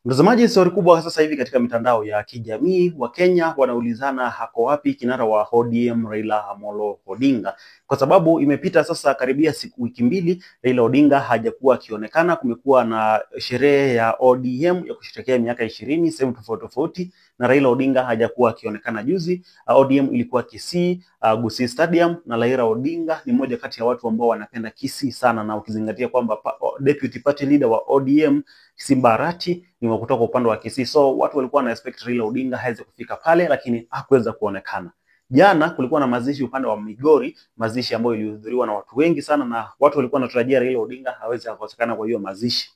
Mtazamaji, story kubwa sasa hivi katika mitandao ya kijamii, wa Kenya wanaulizana hako wapi kinara wa ODM Raila Amolo Odinga, kwa sababu imepita sasa karibia wiki mbili Raila Odinga hajakuwa akionekana. Kumekuwa na sherehe ya ODM ya kusherehekea miaka 20 sehemu tofauti na Raila Odinga hajakuwa akionekana. Juzi ODM ilikuwa Kisii, Gusii Stadium, na Raila Odinga ni mmoja kati ya watu ambao wanapenda Kisii sana, na ukizingatia kwamba deputy party leader wa ODM Simba Arati ni kutoka upande wa Kisii. So watu walikuwa na expect Raila Odinga hawezi kufika pale, lakini hakuweza kuonekana. Jana kulikuwa na mazishi upande wa Migori, mazishi ambayo ilihudhuriwa na watu wengi sana, na watu walikuwa wanatarajia Raila Odinga hawezi kukosekana kwa hiyo mazishi,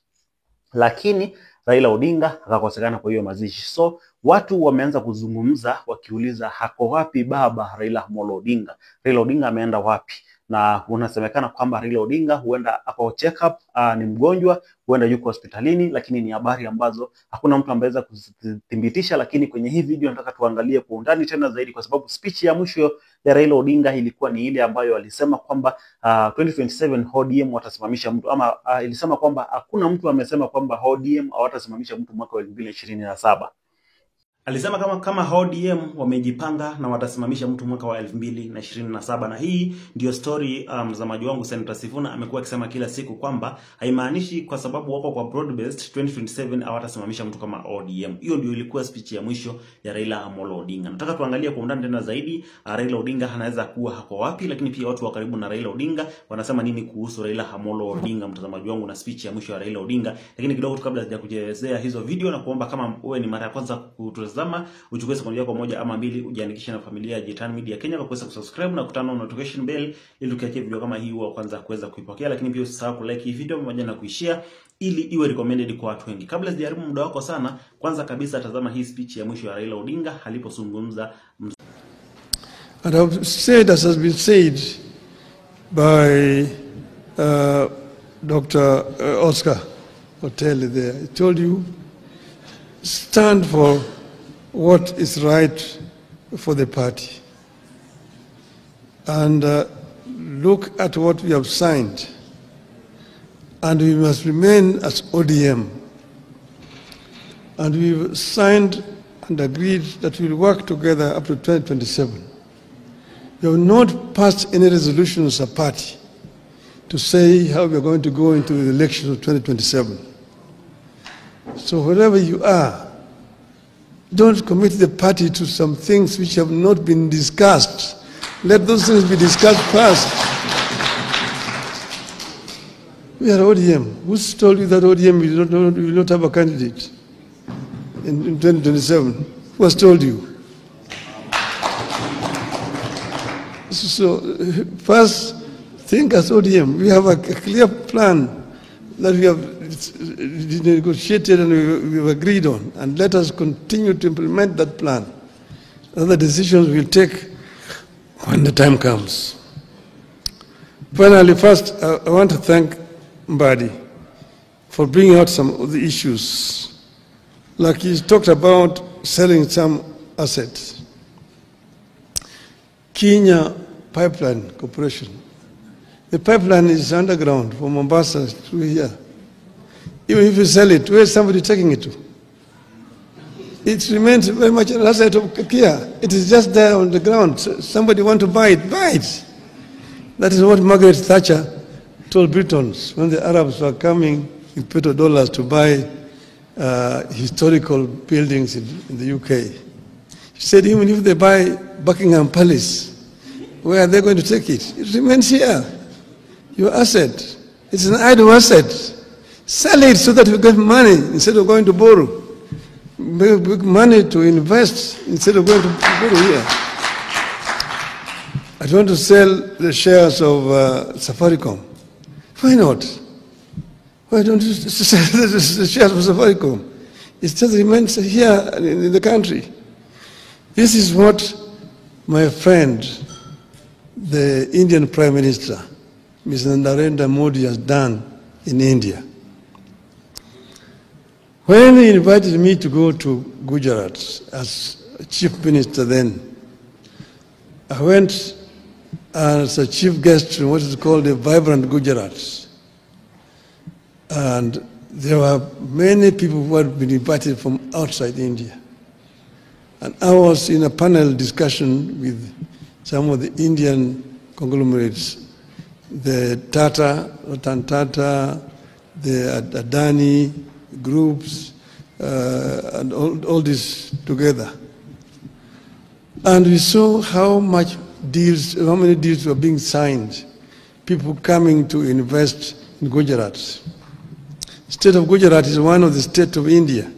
lakini Raila Odinga akakosekana kwa hiyo mazishi. So watu wameanza kuzungumza wakiuliza hako wapi baba Raila Amolo Odinga? Raila Odinga ameenda wapi? Na unasemekana kwamba Raila Odinga huenda hapo check up, ni mgonjwa, huenda yuko hospitalini, lakini ni habari ambazo hakuna mtu ameweza kuzithibitisha. Lakini kwenye hii video nataka tuangalie kwa undani tena zaidi, kwa sababu speech ya mwisho ya Raila Odinga ilikuwa ni ile ambayo alisema kwamba 2027 ODM watasimamisha mtu, ama ilisema kwamba hakuna mtu amesema kwamba ODM hawatasimamisha mtu mwaka wa 2027. Alisema kama ODM wamejipanga na watasimamisha mtu mwaka wa 2027, na hii ndio story mtazamaji wangu. Senator Sifuna amekuwa akisema kila siku kwamba haimaanishi kwa sababu wako kwa broad based 2027 hawatasimamisha mtu kama ODM. Hiyo ndio ilikuwa speech ya mwisho ya Raila Amolo Odinga. Nataka tuangalie kwa undani tena zaidi Raila Odinga anaweza kuwa hako wapi, lakini pia watu wa karibu na Raila Odinga wanasema nini kuhusu Raila Amolo Odinga, mtazamaji wangu, na speech ya mwisho ya Raila Odinga. Lakini kidogo tu kabla sijakuelezea hizo video, na kuomba kama wewe ni mara ya kwanza kutazama, uchukue sekunde yako moja ama mbili ujiandikishe na familia ya Jitan Media Kenya kwa kuweza kusubscribe na kutana na notification bell ili ukiachia video kama hii wa kwanza kuweza kuipokea. Lakini pia usisahau ku like hii video pamoja na kuishare ili iwe recommended kwa watu wengi. Kabla sijaribu muda wako sana, kwanza kabisa tazama hii speech ya mwisho ya Raila Odinga alipozungumza. And I've said, as has been said by Dr. Oscar Otele there, I told you, stand for what is right for the party, and look at what we have signed, and we must remain as ODM, and we've signed and agreed that we'll work together up to 2027. We have not passed any resolution as a party to say how we are going to go into the election of 2027. So wherever you are, don't commit the party to some things which have not been discussed. Let those things be discussed first. We are ODM. Who's told you that ODM will not have a candidate in 2027? Who has told you? So first, think as ODM. We have a clear plan that we have negotiated and we've agreed on, and let us continue to implement that plan. Other decisions we'll take when the time comes. Finally, first, I want to thank Mbadi for bringing out some of the issues. Like he talked about selling some assets. Kenya Pipeline Corporation. The pipeline is underground from Mombasa through here. Even if you sell it, where is somebody taking it to? It remains very much an asset of Kia. It is just there on the ground. So somebody want to buy it, buy it. That is what Margaret Thatcher told Britons when the Arabs were coming with petrodollars to buy historical buildings in the UK. She said, even if they buy Buckingham Palace, where are they going to take it? It remains here. Your asset. It's an idle asset. Sell it so that you get money instead of going to borrow. Make money to invest instead of going to borrow here. I want to sell the shares of Safaricom. Why not? Why don't you sell the shares of Safaricom? It just remains here in the country. This is what my friend, the Indian Prime Minister, Mr. Narendra Modi, has done in India. When he invited me to go to Gujarat as chief minister then, I went as a chief guest in what is called the Vibrant Gujarat. And there were many people who had been invited from outside India. And I was in a panel discussion with some of the Indian conglomerates, the Tata, Ratan Tata, the Adani groups, and all this together. And we saw how many deals were being signed, people coming to invest in Gujarat. State of Gujarat is one of the states of India.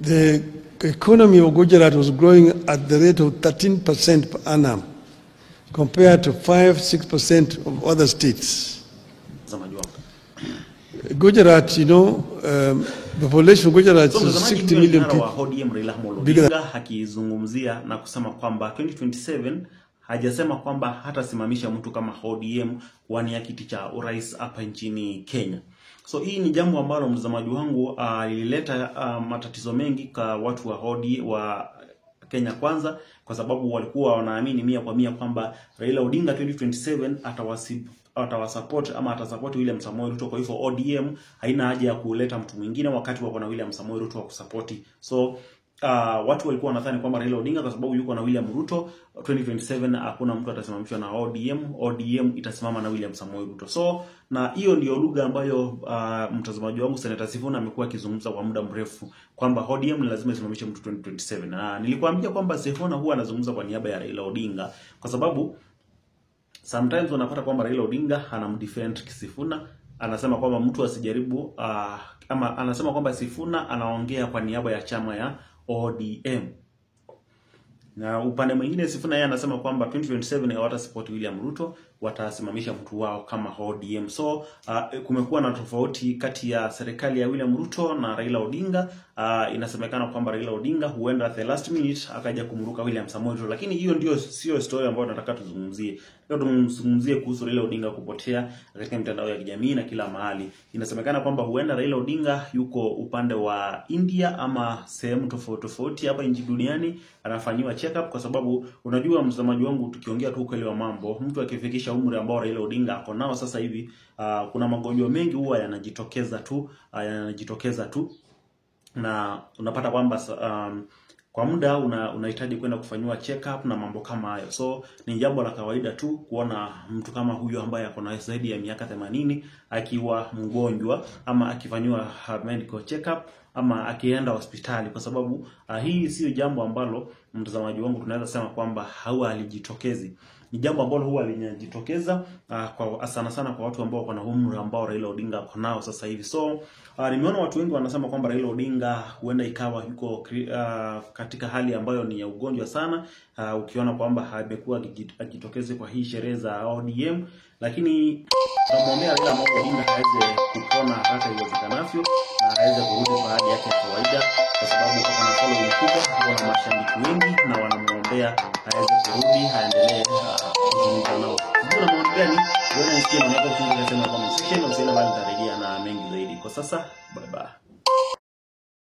The economy of Gujarat was growing at the rate of 13% per annum, compared to 5-6% of other states. Gujarat, you know, the population of Gujarat is 60 million people. Hakizungumzia na kusema kwamba 2027 hajasema kwamba hatasimamisha mtu kama ODM kuwania kiti cha urais hapa nchini Kenya. So hii ni jambo ambalo mtazamaji wangu lilileta matatizo mengi kwa watu wa Kenya Kwanza, kwa sababu walikuwa wanaamini 100% kwamba Raila Odinga 2027 atawasupport ama atasupport William Samoei Ruto. Kwa hivyo ODM haina haja ya kuleta mtu mwingine wakati wako na William Samoei Ruto wa kusupport. So watu walikuwa wanadhani kwamba Raila Odinga kwa sababu yuko na William Ruto 2027 hakuna mtu atasimamishwa na ODM itasimama na William Samoei Ruto. So na hiyo ndio lugha ambayo mtazamaji wangu Senator Sifuna amekuwa akizungumza kwa muda mrefu kwamba ODM ni lazima isimamishe mtu 2027. Na nilikwambia kwamba Sifuna huwa anazungumza kwa niaba ya Raila Odinga kwa sababu sometimes unapata kwamba Raila Odinga anamdefend Sifuna, anasema kwamba mtu asijaribu ama anasema kwamba Sifuna anaongea kwa niaba ya chama ya ODM. Na upande mwingine Sifuna yeye anasema kwamba 2027 hawata support William Ruto, watasimamisha mtu wao kama ODM. So kumekuwa na tofauti kati ya serikali ya William Ruto na Raila Odinga. Inasemekana kwamba Raila Odinga huenda the last minute akaja kumruka William Samoei Ruto, lakini hiyo ndio sio story ambayo nataka tuzungumzie. Leo tumzungumzie kuhusu Raila Odinga kupotea katika mitandao ya kijamii na kila mahali. Inasemekana kwamba huenda Raila Odinga yuko upande wa India ama sehemu tofauti hapa nchi duniani anafanywa check up, kwa sababu unajua mtazamaji wangu, tukiongea tu ukweli wa mambo, mtu akifikisha umri ambao Raila Odinga ako nao sasa hivi, kuna magonjwa mengi huwa yanajitokeza tu na unapata kwamba kwa muda unahitaji kwenda kufanywa check up na mambo kama hayo. So ni jambo la kawaida tu kuona mtu kama huyo ambaye ako na zaidi ya miaka 80 akiwa mgonjwa ama akifanywa medical check up ama akienda hospitali, kwa sababu hii sio jambo ambalo mtazamaji wangu tunaweza sema kwamba hawa alijitokezi. Ni jambo ambalo huwa linajitokeza kwa sana kwa watu ambao wako na umri ambao Raila Odinga ako nao sasa hivi. So nimeona watu wengi wanasema kwamba Raila Odinga huenda ikawa yuko katika hali ambayo ni ya ugonjwa sana, ukiona kwamba amekuwa akitokeza kwa hii sherehe za ODM, lakini tunamwombea Raila Odinga aweze kupona hata iwezekanavyo na aweze kurudi kwa hali yake ya kawaida, kwa sababu kuna following kubwa, kuna mashabiki wengi na wanamuombea aweze kurudi aendelee kuzungumza nao. Mbona muombea ni wewe nisikie mwenyewe kwa comment section, na usile bali tarejea na mengi zaidi. Kwa sasa